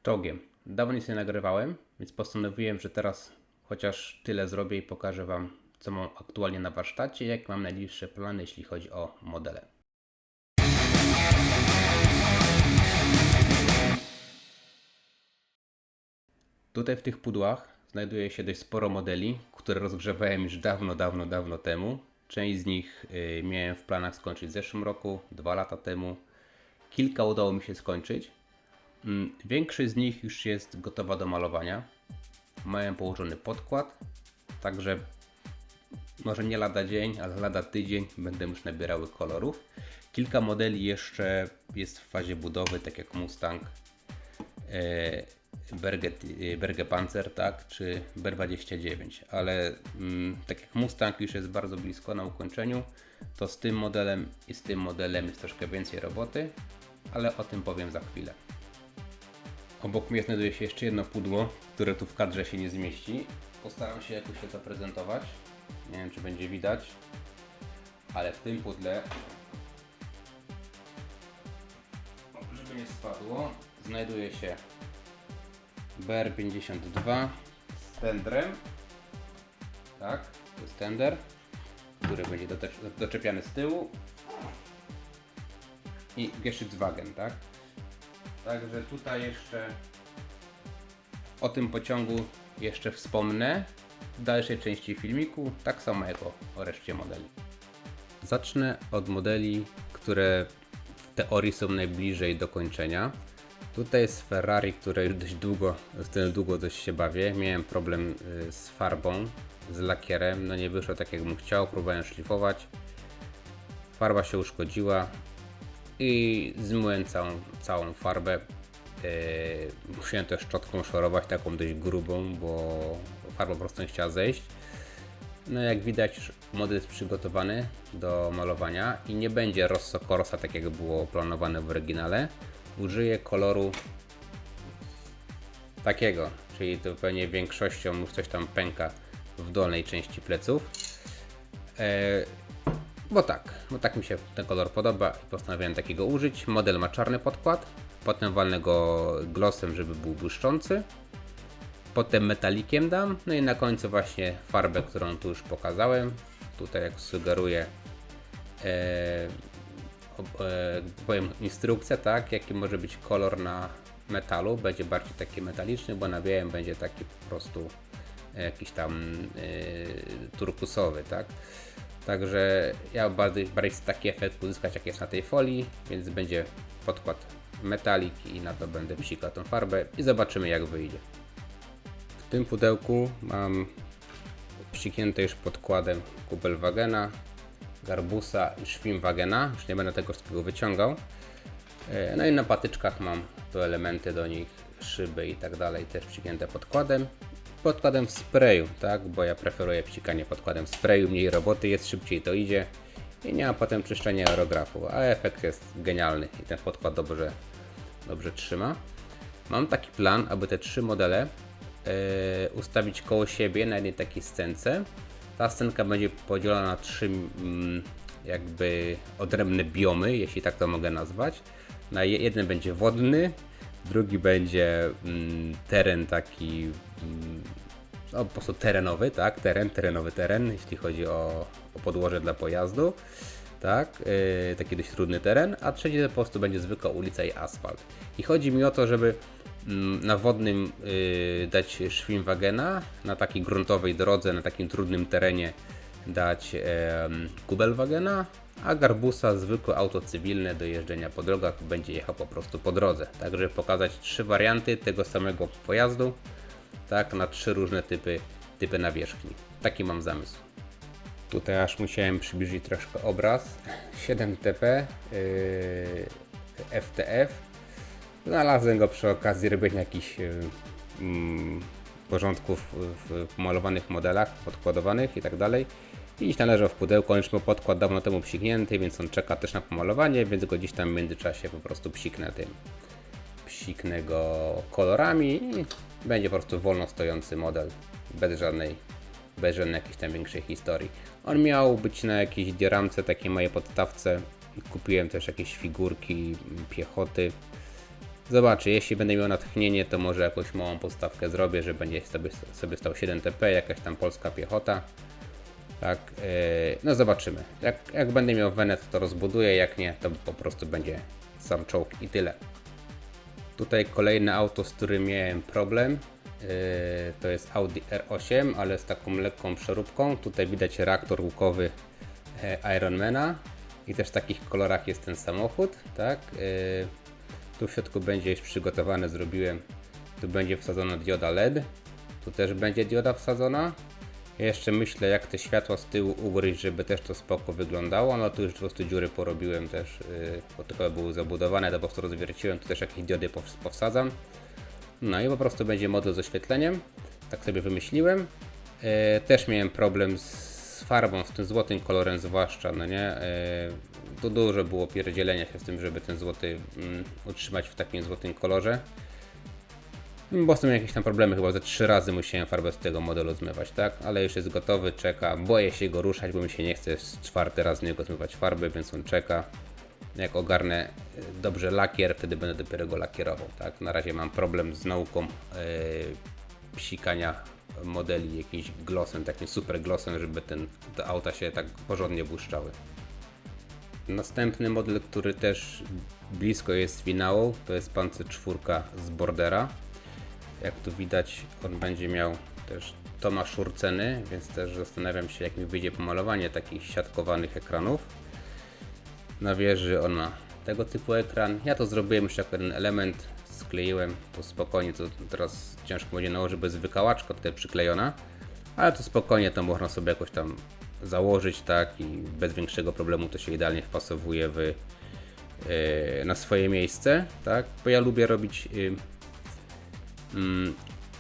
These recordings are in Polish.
Czołgiem. Dawno nic nie nagrywałem, więc postanowiłem, że teraz chociaż tyle zrobię i pokażę Wam, co mam aktualnie na warsztacie, jak mam najbliższe plany, jeśli chodzi o modele. Tutaj w tych pudłach znajduje się dość sporo modeli, które rozgrzewałem już dawno temu. Część z nich miałem w planach skończyć w zeszłym roku, 2 lata temu. Kilka udało mi się skończyć. Większość z nich już jest gotowa do malowania. Mają położony podkład, także może nie lada dzień, ale lada tydzień będę już nabierały kolorów. Kilka modeli jeszcze jest w fazie budowy, tak jak Mustang, Berge Panzer, tak, czy B29, ale tak jak Mustang już jest bardzo blisko na ukończeniu, to z tym modelem i z tym modelem jest troszkę więcej roboty, ale o tym powiem za chwilę. Obok mnie znajduje się jeszcze jedno pudło, które tu w kadrze się nie zmieści. Postaram się jakoś to zaprezentować. Nie wiem, czy będzie widać, ale w tym pudle, żeby nie spadło, znajduje się BR52 z tendrem. Tak, to jest tender, który będzie doczepiany z tyłu. I Geschützwagen, tak? Także tutaj jeszcze o tym pociągu jeszcze wspomnę w dalszej części filmiku, tak samo jak o reszcie modeli. Zacznę od modeli, które w teorii są najbliżej do kończenia. Tutaj jest Ferrari, które już długo dość się bawię. Miałem problem z farbą, z lakierem, no nie wyszło tak jak bym chciał, próbowałem szlifować. Farba się uszkodziła i zmyłem całą farbę. Musiałem też szczotką szorować, taką dość grubą, bo farba po prostu nie chciała zejść. No jak widać, model jest przygotowany do malowania i nie będzie Rosso Corsa, tak jak było planowane w oryginale. Użyję koloru takiego, czyli to pewnie większością już coś tam pęka w dolnej części pleców. Bo tak mi się ten kolor podoba i postanowiłem takiego użyć. Model ma czarny podkład, potem walnę go glossem, żeby był błyszczący. Potem metalikiem dam, no i na końcu właśnie farbę, którą tu już pokazałem. Tutaj jak sugeruję, powiem instrukcję, tak, jaki może być kolor na metalu. Będzie bardziej taki metaliczny, bo na białym będzie taki po prostu jakiś tam turkusowy, tak. Także ja bardziej chcę taki efekt uzyskać, jak jest na tej folii, więc będzie podkład metalik i na to będę psikał tą farbę i zobaczymy, jak wyjdzie. W tym pudełku mam psiknięte już podkładem Kubelwagena, Garbusa i Schwimmwagena. Już nie będę tego wszystkiego wyciągał. No i na patyczkach mam tu elementy do nich, szyby i tak dalej, też psiknięte podkładem. Podkładem w sprayu, tak, bo ja preferuję psikanie podkładem w sprayu, mniej roboty jest, szybciej to idzie i nie ma potem czyszczenia aerografu, a efekt jest genialny i ten podkład dobrze trzyma. Mam taki plan, aby te 3 modele ustawić koło siebie na jednej takiej scence. Ta scenka będzie podzielona na 3 jakby odrębne biomy, jeśli tak to mogę nazwać. Jeden będzie wodny, drugi będzie teren taki no, po prostu terenowy, tak? Terenowy teren, jeśli chodzi o podłoże dla pojazdu, tak? Taki dość trudny teren, a trzeci to po prostu będzie zwykła ulica i asfalt. I chodzi mi o to, żeby na wodnym dać Schwimmwagena, na takiej gruntowej drodze, na takim trudnym terenie dać Kubelwagena, a Garbusa zwykłe auto cywilne do jeżdżenia po drogach będzie jechał po prostu po drodze. Tak, żeby pokazać 3 warianty tego samego pojazdu, tak, na 3 różne typy nawierzchni. Taki mam zamysł. Tutaj aż musiałem przybliżyć troszkę obraz. 7TP FTF. Znalazłem go przy okazji robienia jakichś porządków w pomalowanych modelach, podkładowanych i tak dalej. I gdzieś tam leżał w pudełku, on już miał podkład dawno temu psiknięty, więc on czeka też na pomalowanie, więc go gdzieś tam w międzyczasie po prostu psiknę go kolorami i będzie po prostu wolno stojący model, bez żadnej jakiejś tam większej historii. On miał być na jakiejś dioramce, takiej mojej podstawce. Kupiłem też jakieś figurki piechoty Zobaczę, jeśli będę miał natchnienie, to może jakąś małą podstawkę zrobię, że będzie sobie stał 7TP, jakaś tam polska piechota. Tak, no zobaczymy. Jak będę miał Venet, to rozbuduję, jak nie, to po prostu będzie sam czołg i tyle. Tutaj kolejne auto, z którym miałem problem. To jest Audi R8, ale z taką lekką przeróbką. Tutaj widać reaktor łukowy Ironmana i też w takich kolorach jest ten samochód, tak? Tu w środku będzie już przygotowane, zrobiłem. Tu będzie wsadzona dioda LED. Tu też będzie dioda wsadzona. Ja jeszcze myślę, jak te światła z tyłu ugryźć, żeby też to spoko wyglądało. No tu już po prostu dziury porobiłem też, bo tylko były zabudowane, to po prostu rozwierciłem. Tu też jakieś diody powsadzam. No i po prostu będzie model z oświetleniem. Tak sobie wymyśliłem. Też miałem problem z farbą, z tym złotym kolorem zwłaszcza, no nie. Tu dużo było pierdzielenia się z tym, żeby ten złoty utrzymać w takim złotym kolorze. Bo są jakieś tam problemy, chyba ze 3 razy musiałem farbę z tego modelu zmywać, tak? Ale już jest gotowy, czeka. Boję się go ruszać, bo mi się nie chce 4. raz z niego zmywać farby, więc on czeka. Jak ogarnę dobrze lakier, wtedy będę dopiero go lakierował, tak? Na razie mam problem z nauką psikania modeli jakimś glossem, takim super glossem, żeby te auta się tak porządnie błyszczały. Następny model, który też blisko jest finału, to jest Panzer IV z Bordera. Jak tu widać, on będzie miał też Tomasz ceny, więc też zastanawiam się, jak mi wyjdzie pomalowanie takich siatkowanych ekranów. Na wieży on ma tego typu ekran. Ja to zrobiłem już jako ten element, skleiłem to spokojnie, to teraz ciężko będzie nałożyć, bo jest wykałaczka tutaj przyklejona, ale to spokojnie to można sobie jakoś tam założyć, tak, i bez większego problemu to się idealnie wpasowuje na swoje miejsce, tak, bo ja lubię robić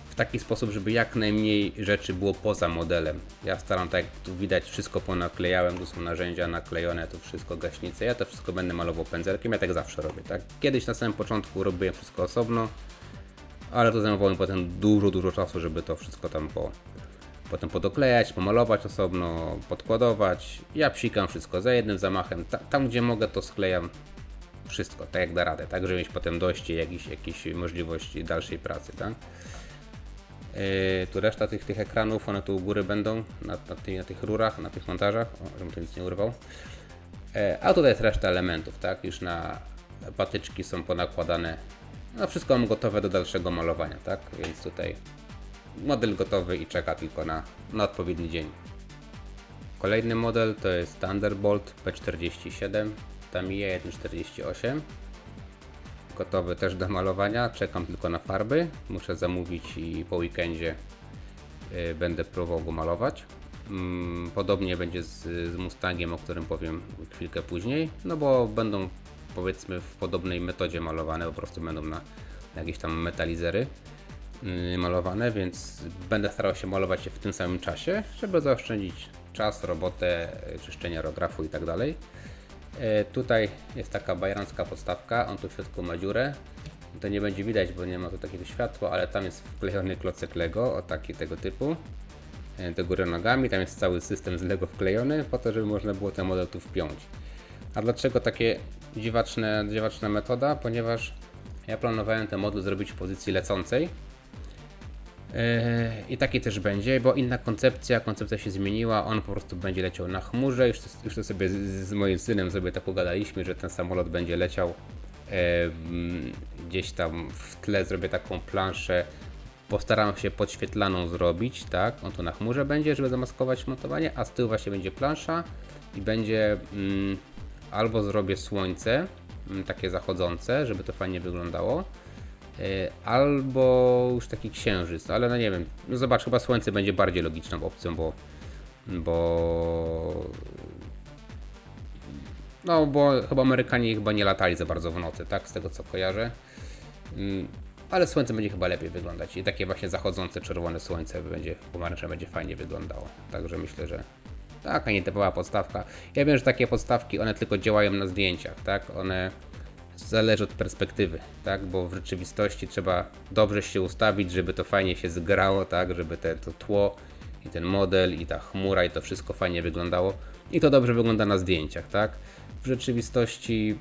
w taki sposób, żeby jak najmniej rzeczy było poza modelem. Ja staram, tak jak tu widać, wszystko ponaklejałem, tu są narzędzia naklejone, tu wszystko gaśnice, ja to wszystko będę malował pędzelkiem, ja tak zawsze robię, tak. Kiedyś na samym początku robiłem wszystko osobno, ale to zajmowało mi potem dużo czasu, żeby to wszystko tam potem podoklejać, pomalować osobno, podkładować. Ja psikam wszystko za jednym zamachem, tam gdzie mogę, to sklejam wszystko, tak jak da radę, tak, żeby mieć potem dojście jakiejś możliwości dalszej pracy, tak. Tu reszta tych ekranów, one tu u góry będą, na tych rurach, na tych montażach, żebym to nic nie urwał. A tutaj jest reszta elementów, tak, już na patyczki są ponakładane, no wszystko mam gotowe do dalszego malowania, tak, więc tutaj model gotowy i czeka tylko na odpowiedni dzień. Kolejny model to jest Thunderbolt P47, Tamiya 1.48. Gotowy też do malowania, czekam tylko na farby, muszę zamówić i po weekendzie będę próbował go malować. Podobnie będzie z Mustangiem, o którym powiem chwilkę później, no bo będą, powiedzmy, w podobnej metodzie malowane, po prostu będą na jakieś tam metalizery malowane, więc będę starał się malować je w tym samym czasie, żeby zaoszczędzić czas, robotę, czyszczenie aerografu i tak dalej. Tutaj jest taka bajerancka podstawka, on tu w środku ma dziurę. To nie będzie widać, bo nie ma tu takiego światła, ale tam jest wklejony klocek Lego, o taki tego typu. Do góry nogami, tam jest cały system z Lego wklejony, po to, żeby można było ten model tu wpiąć. A dlaczego takie dziwaczna metoda? Ponieważ ja planowałem ten model zrobić w pozycji lecącej. I taki też będzie, bo inna koncepcja się zmieniła, on po prostu będzie leciał na chmurze, już to sobie z moim synem sobie tak pogadaliśmy, że ten samolot będzie leciał gdzieś tam w tle, zrobię taką planszę, postaram się podświetlaną zrobić, tak, on tu na chmurze będzie, żeby zamaskować montowanie, a z tyłu właśnie będzie plansza i będzie albo zrobię słońce, takie zachodzące, żeby to fajnie wyglądało, albo już taki księżyc, ale no nie wiem, no zobacz, chyba słońce będzie bardziej logiczną opcją, bo chyba Amerykanie chyba nie latali za bardzo w nocy, tak, z tego co kojarzę, ale słońce będzie chyba lepiej wyglądać i takie właśnie zachodzące czerwone słońce pomarańczowe będzie fajnie wyglądało, także myślę, że taka nietypowa podstawka. Ja wiem, że takie podstawki, one tylko działają na zdjęciach, tak, one zależy od perspektywy, tak, bo w rzeczywistości trzeba dobrze się ustawić, żeby to fajnie się zgrało, tak, żeby to tło i ten model i ta chmura i to wszystko fajnie wyglądało i to dobrze wygląda na zdjęciach, tak. W rzeczywistości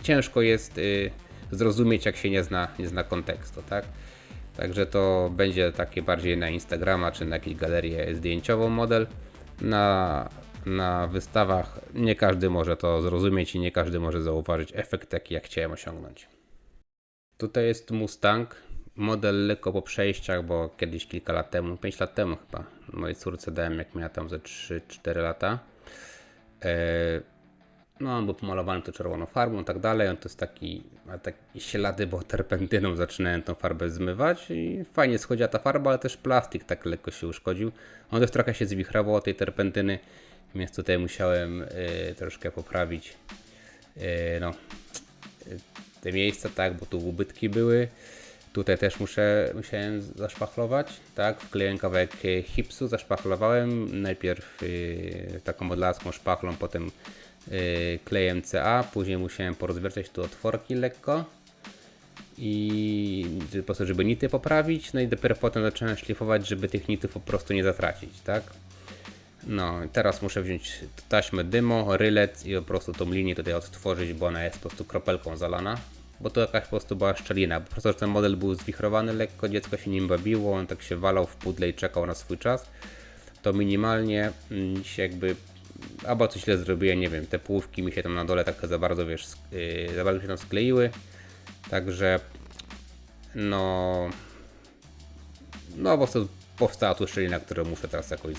ciężko jest zrozumieć, jak się nie zna kontekstu, tak? Także to będzie takie bardziej na Instagrama czy na jakąś galerię zdjęciową model. Na wystawach nie każdy może to zrozumieć i nie każdy może zauważyć efekt taki, jak chciałem osiągnąć. Tutaj jest Mustang, model lekko po przejściach, bo kiedyś kilka lat temu, 5 lat temu chyba, mojej córce dałem, jak miała tam ze 3-4 lata. No, on był pomalowany to czerwoną farbą i tak dalej. On to jest taki, ma takie ślady, bo terpentyną zaczynałem tą farbę zmywać i fajnie schodziła ta farba, ale też plastik tak lekko się uszkodził. On też trochę się zwichrował od tej terpentyny, więc tutaj musiałem troszkę poprawić te miejsca, tak, bo tu ubytki były. Tutaj też musiałem zaszpachlować, tak, wkleiłem kawałek hipsu, zaszpachlowałem najpierw taką modlarską szpachlą, potem klejem CA, później musiałem porozwiercać tu otworki lekko i po prostu, żeby nity poprawić, no i dopiero potem zacząłem szlifować, żeby tych nitów po prostu nie zatracić, tak. No, teraz muszę wziąć taśmę dymo, rylet i po prostu tą linię tutaj odtworzyć, bo ona jest po prostu kropelką zalana, bo to jakaś po prostu była szczelina, po prostu, że ten model był zwichrowany lekko, dziecko się nim bawiło, on tak się walał w pudle i czekał na swój czas, to minimalnie się jakby, albo coś źle zrobiłem, nie wiem, te połówki mi się tam na dole tak za bardzo, wiesz, za bardzo się tam skleiły, także no po prostu powstała tu szczelina, którą muszę teraz jakoś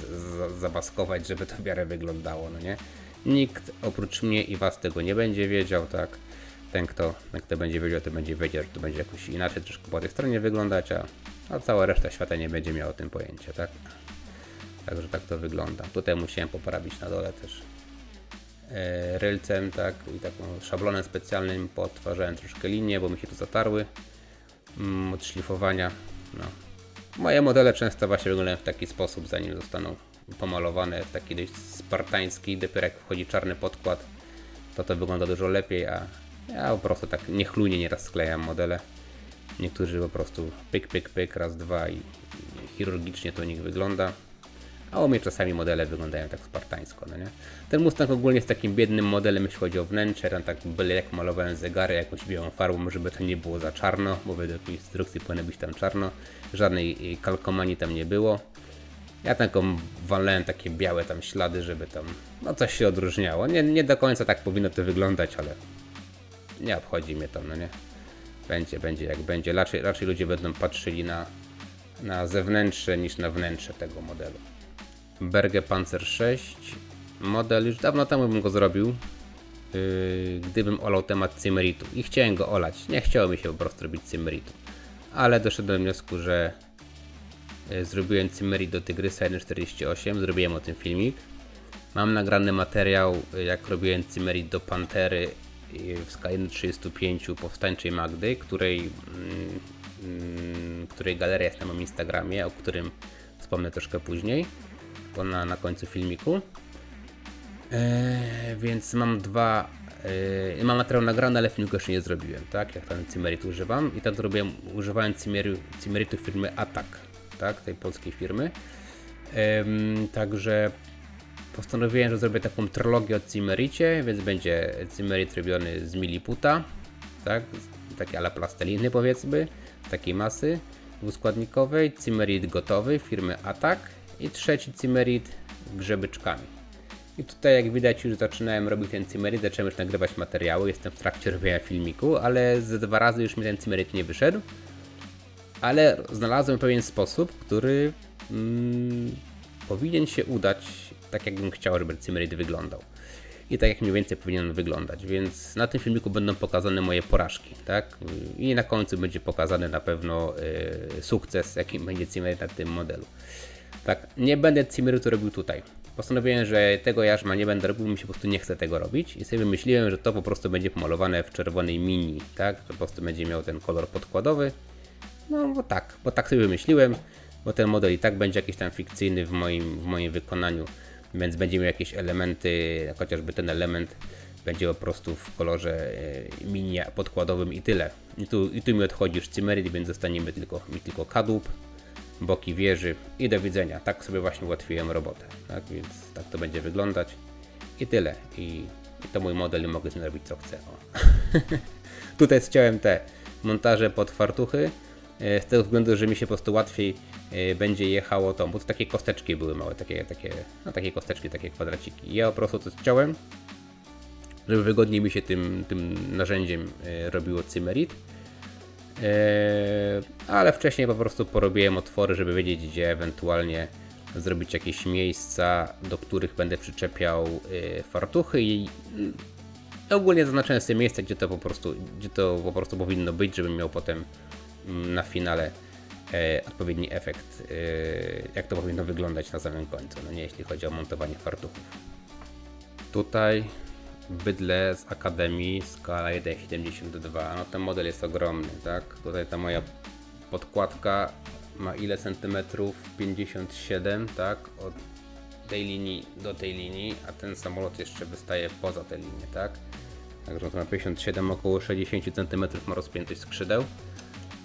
zabaskować, żeby to w miarę wyglądało, no nie? Nikt oprócz mnie i was tego nie będzie wiedział, tak? Ten, kto będzie wiedział, to będzie wiedział, że to będzie jakoś inaczej troszkę po tej stronie wyglądać, a cała reszta świata nie będzie miała o tym pojęcia, tak? Także tak to wygląda. Tutaj musiałem poprawić na dole też rylcem, tak? I taką szablonem specjalnym podtwarzałem troszkę linie, bo mi się tu zatarły od szlifowania, no. Moje modele często właśnie wyglądają w taki sposób, zanim zostaną pomalowane w taki dość spartański. Dopiero jak wchodzi czarny podkład, to wygląda dużo lepiej, a ja po prostu tak niechlujnie nieraz sklejam modele. Niektórzy po prostu pyk, pyk, pyk, raz, dwa i chirurgicznie to u nich wygląda. A u mnie czasami modele wyglądają tak spartańsko, no nie? Ten Mustang ogólnie jest takim biednym modelem, jeśli chodzi o wnętrze. Tam tak byle jak malowałem zegary jakąś białą farbą, żeby to nie było za czarno, bo według instrukcji powinno być tam czarno. Żadnej kalkomanii tam nie było. Ja taką walnąłem takie białe tam ślady, żeby tam no coś się odróżniało. Nie do końca tak powinno to wyglądać, ale nie obchodzi mnie to, no nie? Będzie jak będzie. Raczej ludzie będą patrzyli na zewnętrzne niż na wnętrze tego modelu. Berge Panzer 6 model, już dawno temu bym go zrobił, gdybym olał temat Cymeritu i chciałem go olać, nie chciało mi się po prostu robić Cymeritu, ale doszedłem do wniosku, że zrobiłem Cymerit do Tygrysa 1.48, zrobiłem o tym filmik, mam nagrany materiał, jak robiłem Cymerit do Pantery w skali 1.35 powstańczej Magdy, której galeria jest na moim Instagramie, o którym wspomnę troszkę później, to na końcu filmiku. Więc mam mam materiał nagrany, ale filmiku jeszcze nie zrobiłem, tak? Jak ten Cymerit używam i tam używałem Cymeritu firmy Attack, tak? Tej polskiej firmy. Także postanowiłem, że zrobię taką trylogię o Cymericie, więc będzie Cymerit robiony z miliputa, tak? Takie ala plasteliny powiedzmy, takiej masy dwuskładnikowej, Cymerit gotowy firmy Attack i trzeci Cymerit grzebyczkami. I tutaj jak widać już zaczynałem robić ten Cymerit, zacząłem już nagrywać materiały, jestem w trakcie robienia filmiku, ale ze 2 razy już mi ten Cymerit nie wyszedł. Ale znalazłem pewien sposób, który powinien się udać tak jakbym chciał, żeby Cymerit wyglądał. I tak jak mniej więcej powinien wyglądać, więc na tym filmiku będą pokazane moje porażki, tak? I na końcu będzie pokazany na pewno sukces, jakim będzie Cymerit na tym modelu. Tak, nie będę Cymeritu robił tutaj. Postanowiłem, że tego jarzma nie będę robił, mi się po prostu nie chce tego robić i sobie wymyśliłem, że to po prostu będzie pomalowane w czerwonej mini, tak? To po prostu będzie miał ten kolor podkładowy. No bo tak sobie wymyśliłem, bo ten model i tak będzie jakiś tam fikcyjny w moim wykonaniu, więc będzie miał jakieś elementy, chociażby ten element będzie po prostu w kolorze mini podkładowym i tyle. I tu mi odchodzi już Cymerit, więc zostanie mi tylko kadłub, boki wieży i do widzenia. Tak sobie właśnie ułatwiłem robotę, tak? Więc tak to będzie wyglądać i tyle. I I to mój model i mogę z nim robić co chcę. O. Tutaj chciałem te montaże pod fartuchy, z tego względu, że mi się po prostu łatwiej będzie jechało to, bo to takie kosteczki były małe, takie kosteczki, takie kwadraciki. Ja po prostu to chciałem, żeby wygodniej mi się tym narzędziem robiło cymerit. Ale wcześniej po prostu porobiłem otwory, żeby wiedzieć, gdzie ewentualnie zrobić jakieś miejsca, do których będę przyczepiał fartuchy i ogólnie zaznaczyłem sobie miejsce, gdzie to po prostu powinno być, żebym miał potem na finale odpowiedni efekt, jak to powinno wyglądać na samym końcu, no nie jeśli chodzi o montowanie fartuchów. Tutaj bydlę z Akademii, skala 1,72, no ten model jest ogromny, tak? Tutaj ta moja podkładka ma ile centymetrów? 57, tak? Od tej linii do tej linii, a ten samolot jeszcze wystaje poza tę linię, tak? Także to ma 57, około 60 cm ma rozpiętość skrzydeł,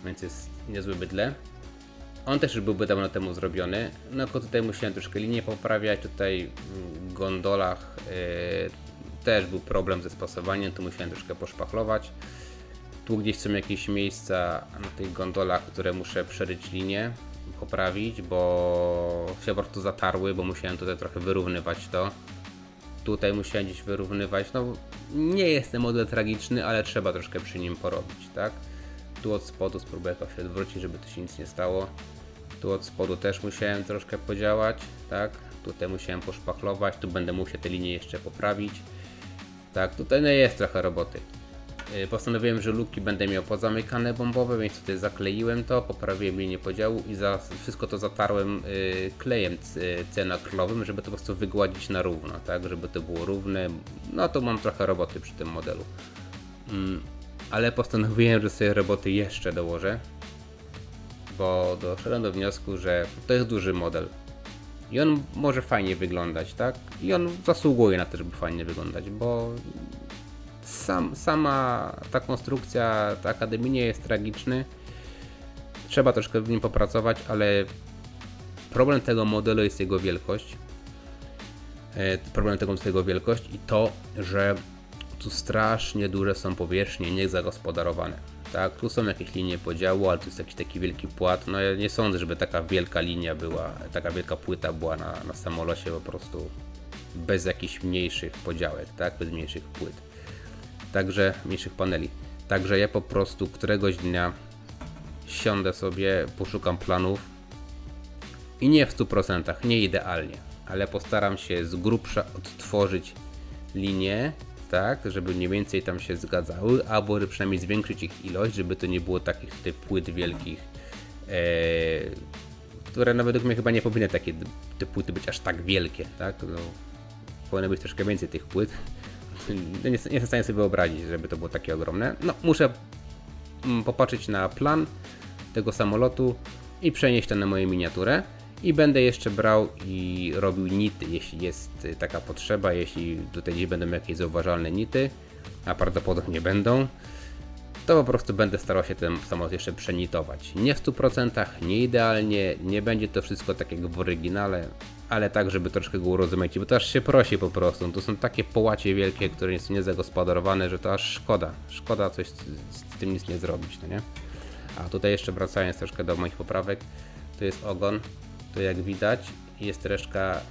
więc jest niezły bydlę. On też już byłby dawno temu zrobiony, no tylko tutaj musiałem troszkę linię poprawiać, tutaj w gondolach też był problem ze spasowaniem, tu musiałem troszkę poszpachlować. Tu gdzieś są jakieś miejsca na tych gondolach, które muszę przeryć linię, poprawić, bo się po prostu zatarły, bo musiałem tutaj trochę wyrównywać to. Tutaj musiałem gdzieś wyrównywać, no nie jest ten model tragiczny, ale trzeba troszkę przy nim porobić, tak? Tu od spodu spróbuję jakoś się odwrócić, żeby tu się nic nie stało. Tu od spodu też musiałem troszkę podziałać, tak? Tutaj musiałem poszpachlować, tu będę musiał te linie jeszcze poprawić. Tak, tutaj no jest trochę roboty. Postanowiłem, że luki będę miał pozamykane bombowe, więc tutaj zakleiłem to, poprawiłem linię podziału i wszystko to zatarłem klejem cyanoakrylowym, żeby to po prostu wygładzić na równo, tak, żeby to było równe. No to mam trochę roboty przy tym modelu. Ale postanowiłem, że sobie roboty jeszcze dołożę, bo doszedłem do wniosku, że to jest duży model i on może fajnie wyglądać, tak? I on zasługuje na to, żeby fajnie wyglądać, bo sama ta konstrukcja, ta Akademii nie jest tragiczny. Trzeba troszkę w nim popracować, ale problem tego modelu jest jego wielkość. I to, że tu strasznie duże są powierzchnie niezagospodarowane. Tak, tu są jakieś linie podziału, ale tu jest jakiś taki wielki płat. No ja nie sądzę, żeby taka wielka linia była, taka wielka płyta była na samolocie po prostu bez jakichś mniejszych podziałek, tak, bez mniejszych płyt. Także mniejszych paneli. Także ja po prostu któregoś dnia siądę sobie, poszukam planów i nie w 100%, nie idealnie, ale postaram się z grubsza odtworzyć linie, tak, żeby mniej więcej tam się zgadzały, albo przynajmniej zwiększyć ich ilość, żeby to nie było takich płyt wielkich, które nawet według mnie chyba nie powinny te płyty być aż tak wielkie, tak, no, powinno być troszkę więcej tych płyt. Nie jestem w stanie sobie wyobrazić, żeby to było takie ogromne. No, muszę popatrzeć na plan tego samolotu i przenieść to na moją miniaturę. I będę jeszcze brał i robił nity, jeśli jest taka potrzeba, jeśli tutaj gdzieś będą jakieś zauważalne nity, a prawdopodobnie będą, to po prostu będę starał się ten samolot jeszcze przenitować. Nie w 100%, nie idealnie, nie będzie to wszystko tak jak w oryginale, ale tak, żeby troszkę go urozumieć, bo to aż się prosi po prostu. To są takie połacie wielkie, które są niezagospodarowane, że to aż szkoda. Szkoda coś z tym nic nie zrobić, no nie? A tutaj jeszcze wracając troszkę do moich poprawek, to jest ogon, to jak widać jest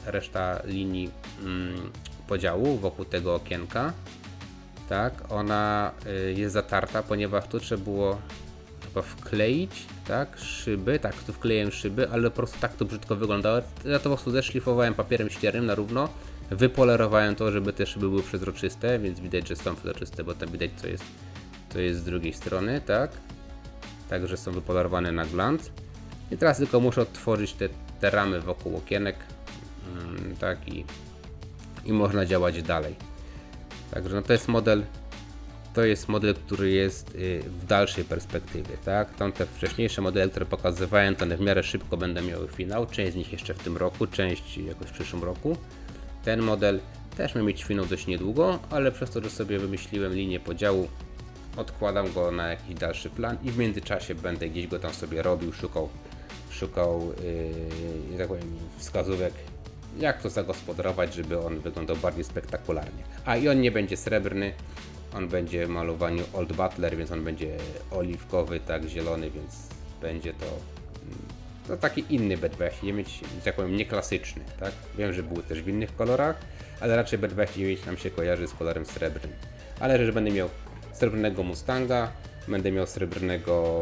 reszta linii podziału wokół tego okienka. Tak, ona jest zatarta, ponieważ tu trzeba było chyba wkleić, tak, szyby, tak, tu wkleiłem szyby, ale po prostu tak to brzydko wyglądało. Ja to po prostu zeszlifowałem papierem ściernym na równo, wypolerowałem to, żeby te szyby były przezroczyste, więc widać, że są przezroczyste, bo tam widać co jest z drugiej strony, tak, także są wypolerowane na glans. I teraz tylko muszę odtworzyć te ramy wokół okienek, tak, i można działać dalej. Także no to jest model, który jest w dalszej perspektywie, tak? Tamte wcześniejsze modele, które pokazywałem, to one w miarę szybko będą miały finał, część z nich jeszcze w tym roku, część jakoś w przyszłym roku. Ten model też ma mieć finał dość niedługo, ale przez to, że sobie wymyśliłem linię podziału, odkładam go na jakiś dalszy plan i w międzyczasie będę gdzieś go tam sobie robił, szukał tak powiem, wskazówek, jak to zagospodarować, żeby on wyglądał bardziej spektakularnie. A i on nie będzie srebrny, on będzie w malowaniu Old Butler, więc on będzie oliwkowy, tak, zielony, więc będzie to no, taki inny B29, tak powiem, nieklasyczny, tak? Wiem, że były też w innych kolorach, ale raczej B29 nam się kojarzy z kolorem srebrnym. Ale że będę miał srebrnego Mustanga, będę miał srebrnego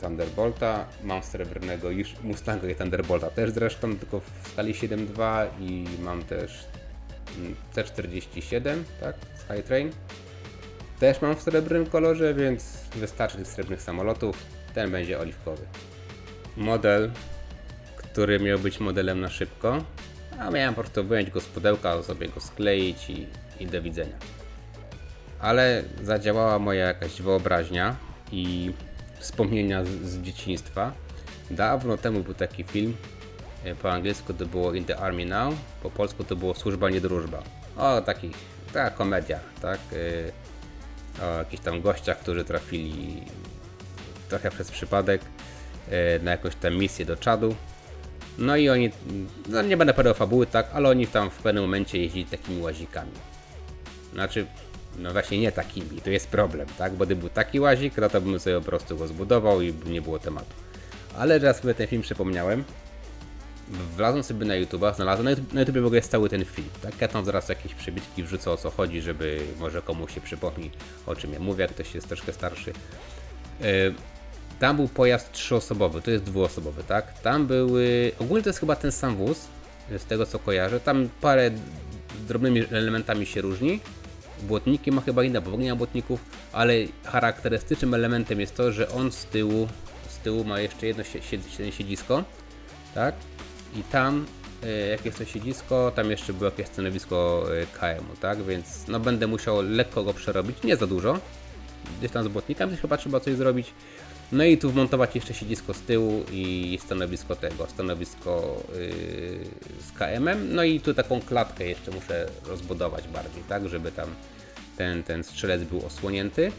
Thunderbolta, mam srebrnego już Mustanga i Thunderbolta też zresztą, tylko w skali 7.2 i mam też C47, tak, Skytrain. Też mam w srebrnym kolorze, więc wystarczy tych srebrnych samolotów, ten będzie oliwkowy. Model, który miał być modelem na szybko, a miałem po prostu wyjąć go z pudełka, sobie go skleić i do widzenia. Ale zadziałała moja jakaś wyobraźnia i wspomnienia z dzieciństwa. Dawno temu był taki film, po angielsku to było In the Army Now, po polsku to było Służba nie drużba. O, taka komedia, tak? O jakichś tam gościach, którzy trafili trochę przez przypadek na jakąś tam misję do Czadu. No i oni, no nie będę podał fabuły, tak, ale oni tam w pewnym momencie jeździli takimi łazikami. Znaczy, no właśnie nie takimi, to jest problem, tak, bo gdyby był taki łazik, no to bym sobie po prostu go zbudował i nie było tematu. Ale teraz sobie ten film przypomniałem, wlazłem sobie na YouTube'a, znalazłem, na YouTubie w ogóle jest cały ten film, tak, ja tam zaraz jakieś przebitki wrzucę, o co chodzi, żeby może komuś się przypomni, o czym ja mówię, jak ktoś jest troszkę starszy. Tam był pojazd 3-osobowy, to jest 2-osobowy, tak? Tam były, ogólnie to jest chyba ten sam wóz, z tego co kojarzę, tam parę drobnymi elementami się różni. Błotniki ma chyba inne, bo w ogóle nie ma błotników, ale charakterystycznym elementem jest to, że on z tyłu ma jeszcze jedno siedzisko, tak? I tam, jak jest to siedzisko, tam jeszcze było jakieś stanowisko KM-u, tak? Więc no będę musiał lekko go przerobić, nie za dużo. Gdzieś tam z błotnikami chyba trzeba coś zrobić. No i tu wmontować jeszcze siedzisko z tyłu i stanowisko z KM-em. No i tu taką klatkę jeszcze muszę rozbudować bardziej, tak, żeby tam ten strzelec był osłonięty.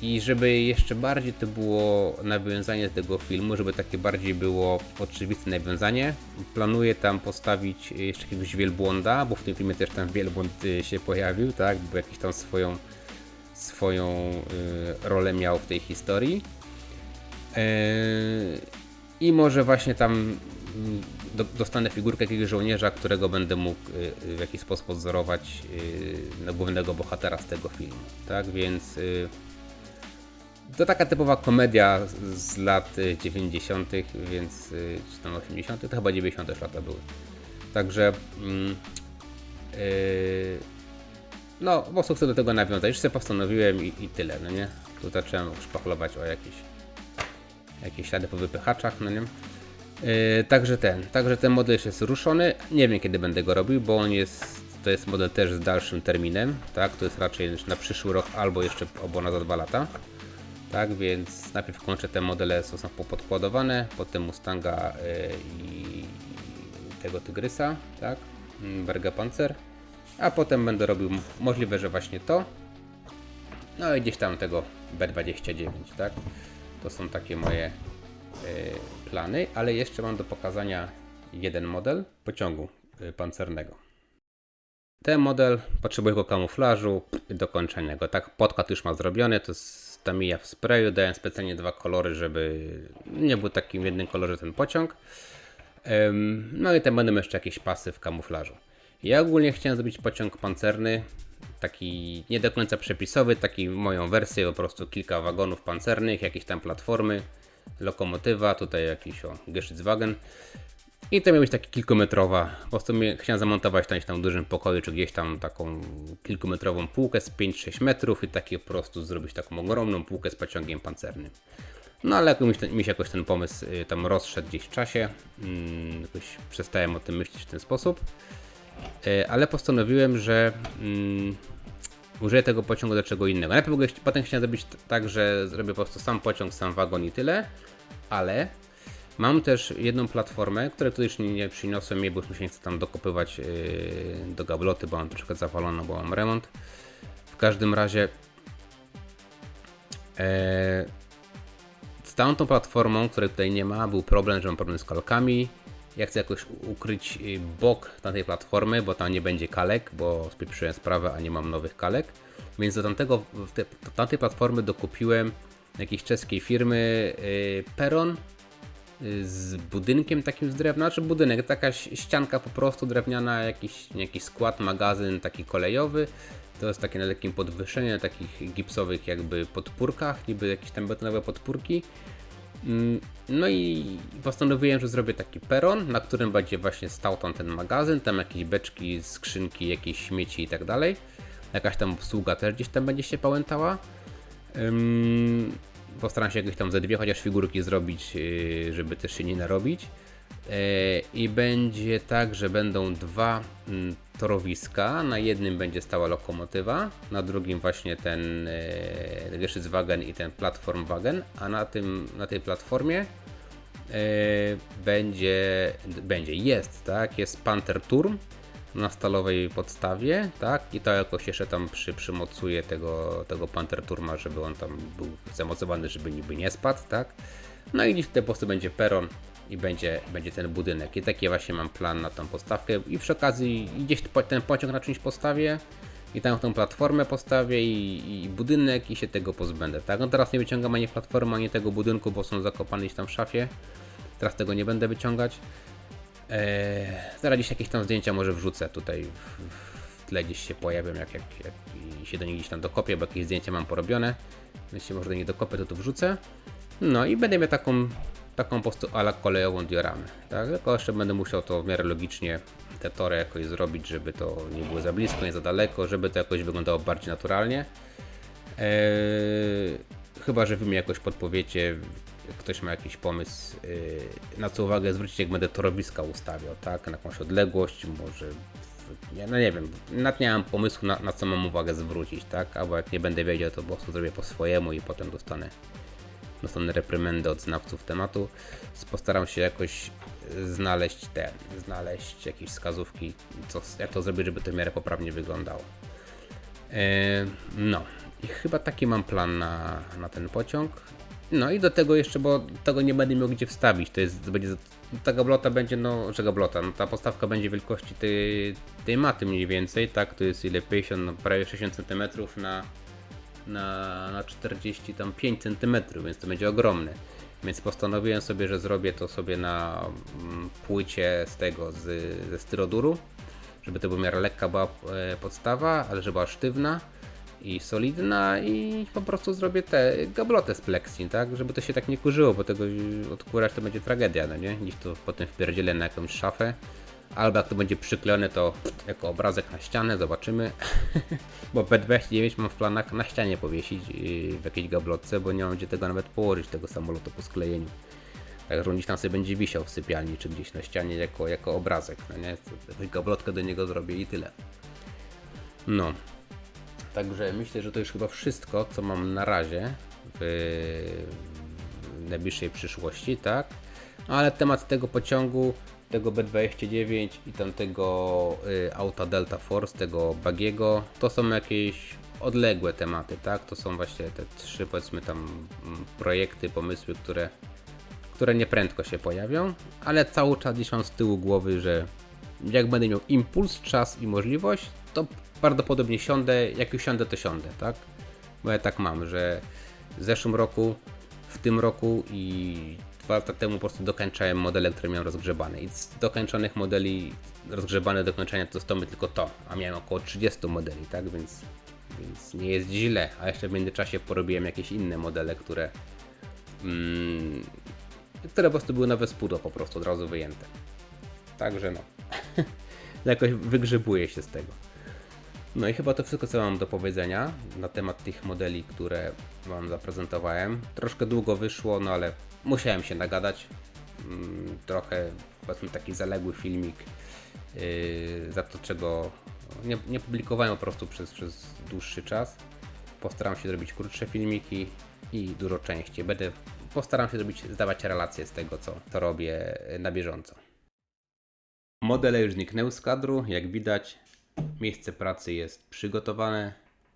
I żeby jeszcze bardziej to było nawiązanie do tego filmu, żeby takie bardziej było oczywiste nawiązanie, planuję tam postawić jeszcze jakiegoś wielbłąda, bo w tym filmie też tam wielbłąd się pojawił, tak, bo jakiś tam swoją rolę miał w tej historii. I może właśnie tam dostanę figurkę jakiegoś żołnierza, którego będę mógł w jakiś sposób odzorować na głównego bohatera z tego filmu. Tak więc to taka typowa komedia z lat 90., więc czy tam 80., to chyba 90. lata były. Także no, po prostu chcę do tego nawiązać. Już sobie postanowiłem i tyle, no nie? Tu zacząłem szpachlować o jakieś ślady po wypychaczach, no nie? Także ten model już jest ruszony. Nie wiem kiedy będę go robił, bo to jest model też z dalszym terminem, tak? To jest raczej na przyszły rok albo jeszcze za 2 lata. Tak, więc najpierw kończę te modele, są popodkładowane, potem Mustanga i tego Tygrysa, tak? Berga Panzer. A potem będę robił możliwe, że właśnie to. No i gdzieś tam tego B29, tak? To są takie moje plany, ale jeszcze mam do pokazania jeden model pociągu pancernego. Ten model potrzebuje tylko kamuflażu i dokończenia go, tak? Podkład już ma zrobiony, to jest Tamiya w sprayu, dałem specjalnie 2 kolory, żeby nie był takim w jednym kolorze ten pociąg. No i tam będą jeszcze jakieś pasy w kamuflażu. Ja ogólnie chciałem zrobić pociąg pancerny, taki nie do końca przepisowy, taki moją wersję, po prostu kilka wagonów pancernych, jakieś tam platformy, lokomotywa, tutaj jakiś Geschützwagen. I to miał być taki kilkumetrowa, po prostu chciałem zamontować tam w dużym pokoju, czy gdzieś tam taką kilkumetrową półkę z 5-6 metrów i taki po prostu zrobić taką ogromną półkę z pociągiem pancernym. No ale mi się jakoś ten pomysł tam rozszedł gdzieś w czasie, jakoś przestałem o tym myśleć w ten sposób. Ale postanowiłem, że użyję tego pociągu do czego innego. Potem chciałem zrobić tak, że zrobię po prostu sam pociąg, sam wagon i tyle, ale mam też jedną platformę, której tu już nie przyniosłem, bo już mi się nie chcę tam dokopywać do gabloty, bo mam troszkę zawaloną, bo mam remont. W każdym razie z tamtą platformą, której tutaj nie ma, był problem, że mam problem z kalkami Ja chcę jakoś ukryć bok tamtej platformy, bo tam nie będzie kalek, bo spieprzyłem sprawę, a nie mam nowych kalek. Więc do tamtej platformy dokupiłem jakiejś czeskiej firmy peron z budynkiem takim z drewna, znaczy budynek, taka ścianka po prostu drewniana, jakiś skład, magazyn taki kolejowy. To jest takie na lekkim podwyższeniu, na takich gipsowych jakby podpórkach, niby jakieś tam betonowe podpórki. No i postanowiłem, że zrobię taki peron, na którym będzie właśnie stał tam ten magazyn, tam jakieś beczki, skrzynki, jakieś śmieci i tak dalej. Jakaś tam obsługa też gdzieś tam będzie się pałętała. Postaram się jakieś tam ze dwie chociaż figurki zrobić, żeby też się nie narobić. I będzie tak, że będą dwa torowiska. Na jednym będzie stała lokomotywa, na drugim właśnie ten Geschützwagen i ten Plattformwagen, a na tej platformie jest Panther Turm na stalowej podstawie, tak? I to jakoś jeszcze tam przymocuję tego Panther Turma, żeby on tam był zamocowany, żeby niby nie spadł, tak? No i gdzieś tutaj po prostu będzie peron i będzie ten budynek. I taki właśnie mam plan na tą postawkę i przy okazji gdzieś ten pociąg na czymś postawię i tam tą platformę postawię i budynek i się tego pozbędę, tak? No teraz nie wyciągam ani platformy, ani tego budynku, bo są zakopane gdzieś tam w szafie. Teraz tego nie będę wyciągać. Zaraz gdzieś jakieś tam zdjęcia może wrzucę tutaj w tle, gdzieś się pojawią, jak się do nich gdzieś tam dokopię, bo jakieś zdjęcia mam porobione. Jeśli może do nich dokopię, to tu wrzucę. No i będę miał taką po prostu ala kolejową dioramę, tak? Tylko jeszcze będę musiał to w miarę logicznie te tory jakoś zrobić, żeby to nie było za blisko, nie za daleko, żeby to jakoś wyglądało bardziej naturalnie. Chyba że wy mi jakoś podpowiecie, jak ktoś ma jakiś pomysł, na co uwagę zwrócić, jak będę torowiska ustawiał, tak? Na jakąś odległość, może, no nie wiem, nawet nie mam pomysłu na co mam uwagę zwrócić, tak? Albo jak nie będę wiedział, to po prostu zrobię po swojemu i potem dostanę reprymendę od znawców tematu. Postaram się jakoś znaleźć jakieś wskazówki, jak to zrobić, żeby to w miarę poprawnie wyglądało. No i chyba taki mam plan na ten pociąg. No i do tego jeszcze, bo tego nie będę miał gdzie wstawić, ta gablota będzie, ta postawka będzie wielkości tej maty mniej więcej, tak, to jest ile, 50, no prawie 60 cm na 45 cm, więc to będzie ogromne. Więc postanowiłem sobie, że zrobię to sobie na płycie ze styroduru, żeby to była w miarę lekka była podstawa, ale żeby była sztywna i solidna i po prostu zrobię tę gablotę z plexi, tak, żeby to się tak nie kurzyło, bo tego odkurać to będzie tragedia, no nie? Gdzieś to potem wpierdzielę na jakąś szafę, albo jak to będzie przyklejone, to jako obrazek na ścianę, zobaczymy. Bo B29 mam w planach na ścianie powiesić w jakiejś gablotce, bo nie mam gdzie tego nawet położyć, tego samolotu po sklejeniu. Także gdzieś tam sobie będzie wisiał w sypialni, czy gdzieś na ścianie jako obrazek, no nie? Jakąś gablotkę do niego zrobię i tyle. No. Także myślę, że to już chyba wszystko, co mam na razie w najbliższej przyszłości, tak? Ale temat tego pociągu, tego B29 i tamtego auta Delta Force, tego Bagiego, to są jakieś odległe tematy, tak? To są właśnie te trzy, powiedzmy tam projekty, pomysły, które nieprędko się pojawią, ale cały czas gdzieś mam z tyłu głowy, że jak będę miał impuls, czas i możliwość, to prawdopodobnie siądę, jak już siądę, to siądę, tak? Bo ja tak mam, że w zeszłym roku, w tym roku i 2 lata temu po prostu dokończałem modele, które miałem rozgrzebane i z dokończonych modeli rozgrzebane do kończenia to zostało mi tylko to, a miałem około 30 modeli, tak? Więc nie jest źle, a jeszcze w międzyczasie porobiłem jakieś inne modele, które po prostu były nowe z pudła po prostu od razu wyjęte. Także no, jakoś wygrzebuję się z tego. No i chyba to wszystko, co mam do powiedzenia na temat tych modeli, które wam zaprezentowałem. Troszkę długo wyszło, no ale musiałem się nagadać. Trochę, powiedzmy, taki zaległy filmik, za to czego nie publikowałem po prostu przez dłuższy czas. Postaram się zrobić krótsze filmiki i dużo częściej. Postaram się zdawać relacje z tego, co robię na bieżąco. Modele już zniknęły z kadru, jak widać. Miejsce pracy jest przygotowane,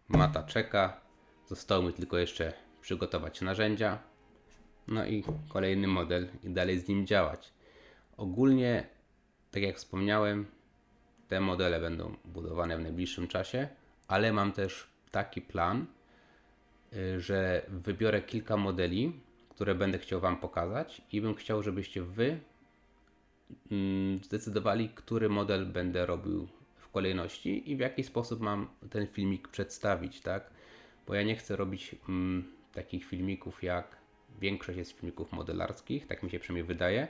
mata czeka, zostało mi tylko jeszcze przygotować narzędzia, no i kolejny model i dalej z nim działać. Ogólnie, tak jak wspomniałem, te modele będą budowane w najbliższym czasie, ale mam też taki plan, że wybiorę kilka modeli, które będę chciał Wam pokazać i bym chciał, żebyście Wy zdecydowali, który model będę robił w kolejności i w jaki sposób mam ten filmik przedstawić, tak? Bo ja nie chcę robić takich filmików, jak większość jest filmików modelarskich, tak mi się przynajmniej wydaje,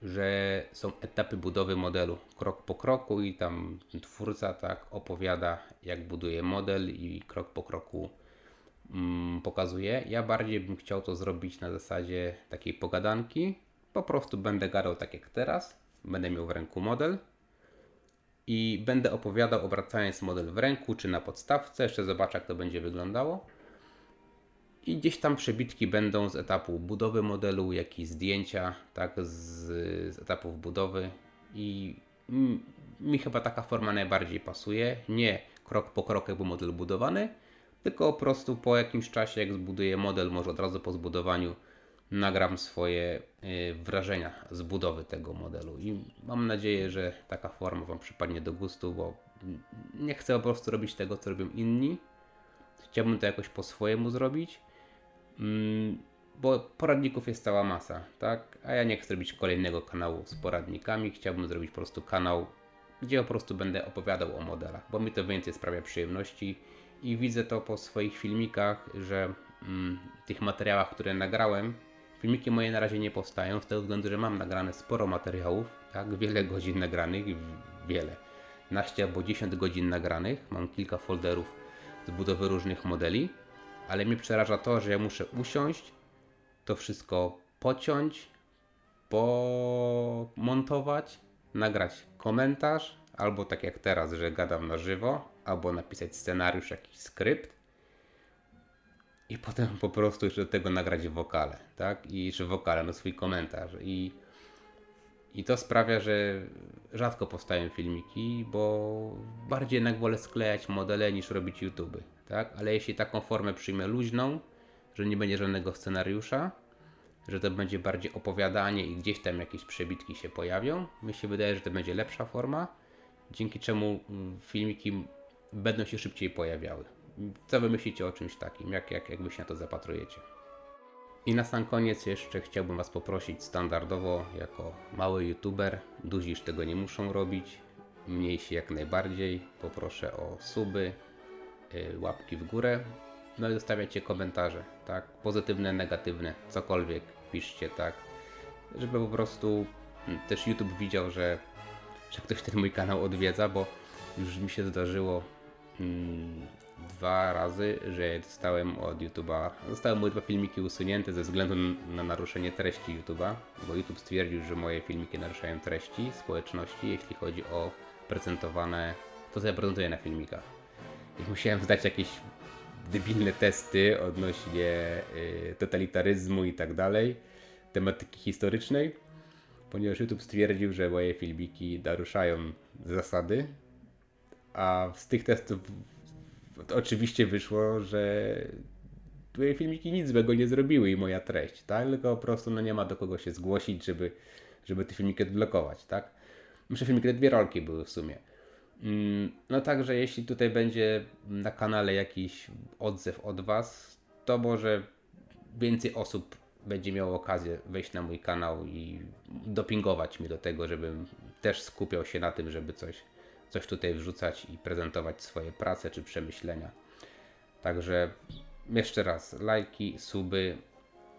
że są etapy budowy modelu krok po kroku i tam twórca tak opowiada, jak buduje model i krok po kroku pokazuje. Ja bardziej bym chciał to zrobić na zasadzie takiej pogadanki. Po prostu będę gadał tak jak teraz, będę miał w ręku model i będę opowiadał, obracając model w ręku czy na podstawce. Jeszcze zobaczę, jak to będzie wyglądało. I gdzieś tam przebitki będą z etapu budowy modelu, jakieś zdjęcia, tak, z etapów budowy i mi chyba taka forma najbardziej pasuje. Nie krok po kroku, jak był model budowany, tylko po prostu po jakimś czasie, jak zbuduję model, może od razu po zbudowaniu nagram swoje wrażenia z budowy tego modelu i mam nadzieję, że taka forma Wam przypadnie do gustu, bo nie chcę po prostu robić tego, co robią inni. Chciałbym to jakoś po swojemu zrobić, bo poradników jest cała masa, tak? A ja nie chcę robić kolejnego kanału z poradnikami, chciałbym zrobić po prostu kanał, gdzie po prostu będę opowiadał o modelach, bo mi to więcej sprawia przyjemności i widzę to po swoich filmikach, że w tych materiałach, które nagrałem, filmiki moje na razie nie powstają, z tego względu, że mam nagrane sporo materiałów, tak? Wiele godzin nagranych, wiele, 12 albo 10 godzin nagranych, mam kilka folderów z budowy różnych modeli, ale mnie przeraża to, że ja muszę usiąść, to wszystko pociąć, pomontować, nagrać komentarz, albo tak jak teraz, że gadam na żywo, albo napisać scenariusz, jakiś skrypt i potem po prostu jeszcze do tego nagrać wokale, tak? I jeszcze wokale, no swój komentarz i to sprawia, że rzadko powstają filmiki, bo bardziej jednak wolę sklejać modele niż robić YouTube, tak? Ale jeśli taką formę przyjmę luźną, że nie będzie żadnego scenariusza, że to będzie bardziej opowiadanie i gdzieś tam jakieś przebitki się pojawią, mi się wydaje, że to będzie lepsza forma, dzięki czemu filmiki będą się szybciej pojawiały. Co wy myślicie o czymś takim? Jak wy się na to zapatrujecie? I na sam koniec jeszcze chciałbym Was poprosić standardowo, jako mały youtuber, duzi już tego nie muszą robić, mniejsi jak najbardziej, poproszę o suby, łapki w górę, no i zostawiacie komentarze, tak, pozytywne, negatywne, cokolwiek piszcie, tak, żeby po prostu też YouTube widział, że ktoś ten mój kanał odwiedza, bo już mi się zdarzyło 2 razy, że dostałem od YouTube'a, zostały moje 2 filmiki usunięte ze względu na naruszenie treści YouTube'a, bo YouTube stwierdził, że moje filmiki naruszają treści społeczności, jeśli chodzi o prezentowane, to co ja prezentuję na filmikach. I musiałem zdać jakieś debilne testy odnośnie totalitaryzmu i tak dalej, tematyki historycznej, ponieważ YouTube stwierdził, że moje filmiki naruszają zasady, a z tych testów to oczywiście wyszło, że moje filmiki nic złego nie zrobiły i moja treść, tak? Tylko po prostu no nie ma do kogo się zgłosić, żeby te filmiki odblokować, tak? Myślę, że filmiki, 2 rolki były w sumie. No także jeśli tutaj będzie na kanale jakiś odzew od Was, to może więcej osób będzie miało okazję wejść na mój kanał i dopingować mnie do tego, żebym też skupiał się na tym, żeby coś tutaj wrzucać i prezentować swoje prace czy przemyślenia. Także jeszcze raz, lajki, suby,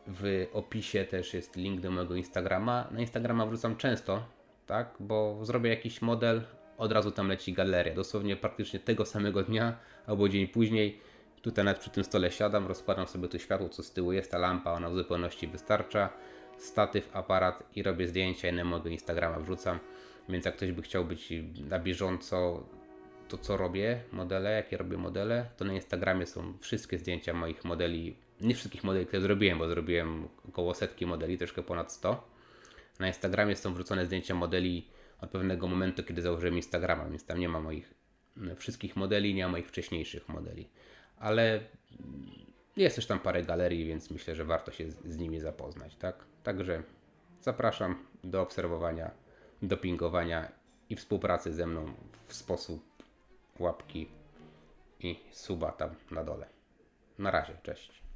w opisie też jest link do mojego Instagrama. Na Instagrama wrzucam często, tak, bo zrobię jakiś model, od razu tam leci galeria, dosłownie praktycznie tego samego dnia albo dzień później. Tutaj nawet przy tym stole siadam, rozkładam sobie to światło, co z tyłu jest, ta lampa, ona w zupełności wystarcza, statyw, aparat i robię zdjęcia i na mojego Instagrama wrzucam. Więc jak ktoś by chciał być na bieżąco to, co robię, modele, jakie robię modele, to na Instagramie są wszystkie zdjęcia moich modeli, nie wszystkich modeli, które zrobiłem, bo zrobiłem około 100 modeli, troszkę ponad 100. Na Instagramie są wrzucone zdjęcia modeli od pewnego momentu, kiedy założyłem Instagrama, więc tam nie ma moich wszystkich modeli, nie ma moich wcześniejszych modeli. Ale jest też tam parę galerii, więc myślę, że warto się z nimi zapoznać, tak? Także Zapraszam do obserwowania, dopingowania i współpracy ze mną w sposób łapki i suba tam na dole. Na razie, cześć.